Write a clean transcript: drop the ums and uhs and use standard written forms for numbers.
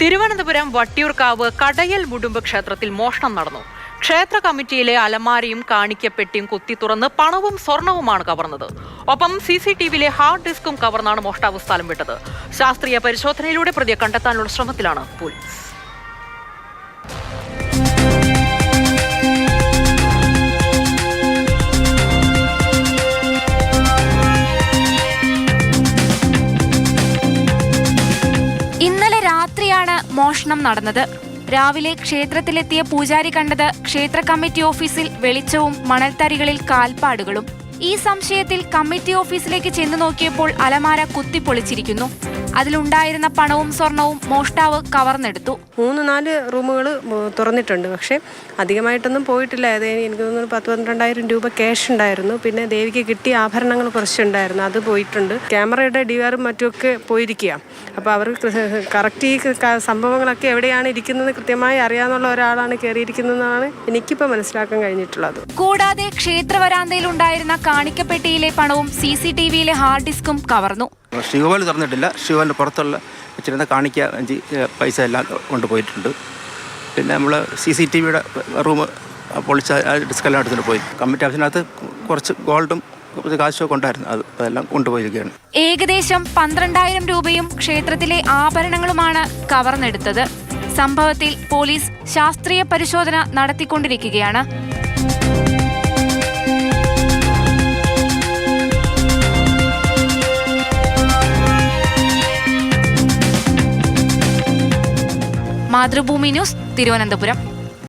തിരുവനന്തപുരം വട്ടിയൂർക്കാവ് കടയൽ മുടുമ്പ് ക്ഷേത്രത്തിൽ മോഷണം നടന്നു. ക്ഷേത്ര കമ്മിറ്റിയിലെ അലമാരയും കാണിക്കപ്പെട്ടിയും കുത്തി തുറന്ന് പണവും സ്വർണവുമാണ് കവർന്നത്. ഒപ്പം CCTVയിലെ ഹാർഡ് ഡിസ്കും കവർന്നാണ് മോഷ്ടാവ് സ്ഥലം വിട്ടത്. ശാസ്ത്രീയ പരിശോധനയിലൂടെ പ്രതിയെ കണ്ടെത്താനുള്ള ശ്രമത്തിലാണ് പോലീസ്. ഇന്നലെ രാത്രിയാണ് മോഷണം നടന്നത്. രാവിലെ ക്ഷേത്രത്തിലെത്തിയ പൂജാരി കണ്ടത് ക്ഷേത്ര കമ്മിറ്റി ഓഫീസിൽ വെളിച്ചവും മണൽത്തരികളിൽ കാൽപ്പാടുകളും. ഈ സംശയത്തിൽ കമ്മിറ്റി ഓഫീസിലേക്ക് ചെന്നു നോക്കിയപ്പോൾ അലമാര കുത്തിപ്പൊളിച്ചിരിക്കുന്നു. അതിലുണ്ടായിരുന്ന പണവും സ്വർണവും മോഷ്ടാവ് കവർന്നെടുത്തു. 3-4 റൂമുകൾ തുറന്നിട്ടുണ്ട്. പക്ഷേ അധികമായിട്ടൊന്നും പോയിട്ടില്ല. എനിക്ക് തോന്നുന്നു 10-12,000 രൂപ ക്യാഷ് ഉണ്ടായിരുന്നു. പിന്നെ ദേവിക്ക് കിട്ടിയ ആഭരണങ്ങൾ കുറച്ചുണ്ടായിരുന്നു, അത് പോയിട്ടുണ്ട്. ക്യാമറയുടെ DVRും മറ്റുമൊക്കെ പോയിരിക്കുക. അപ്പോൾ അവർ കറക്റ്റ് ഈ സംഭവങ്ങളൊക്കെ എവിടെയാണ് ഇരിക്കുന്നത് കൃത്യമായി അറിയാവുന്ന ഒരാളാണ് കയറിയിരിക്കുന്നതെന്നാണ് എനിക്കിപ്പോൾ മനസ്സിലാക്കാൻ കഴിഞ്ഞിട്ടുള്ളത്. കൂടാതെ ക്ഷേത്ര വരാന്തയിലുണ്ടായിരുന്ന കാണിക്കപ്പെട്ടിയിലെ പണവും CCTVയിലെ ഹാർഡ് ഡിസ്കും കവർന്നു. ശിവപാൽ തുറന്നിട്ടില്ല. ശിവപാലിൻ്റെ പുറത്തുള്ള വെച്ചിരുന്ന കാണിക്ക പൈസ എല്ലാം കൊണ്ടുപോയിട്ടുണ്ട്. പിന്നെ നമ്മൾ CCTVയുടെ റൂം പൊളിച്ച ഡിസ്കെല്ലാം എടുത്തിട്ട് പോയി. കമ്മിറ്റി ഓഫീസിനകത്ത് കുറച്ച് ഗോൾഡും കാശൊക്കെ ഉണ്ടായിരുന്നു, അതെല്ലാം കൊണ്ടുപോയിരിക്കുകയാണ്. ഏകദേശം 12,000 രൂപയും ക്ഷേത്രത്തിലെ ആഭരണങ്ങളുമാണ് കവർന്നെടുത്തത്. സംഭവത്തിൽ പോലീസ് ശാസ്ത്രീയ പരിശോധന നടത്തിക്കൊണ്ടിരിക്കുകയാണ്. മാതൃഭൂമി ന്യൂസ്, തിരുവനന്തപുരം.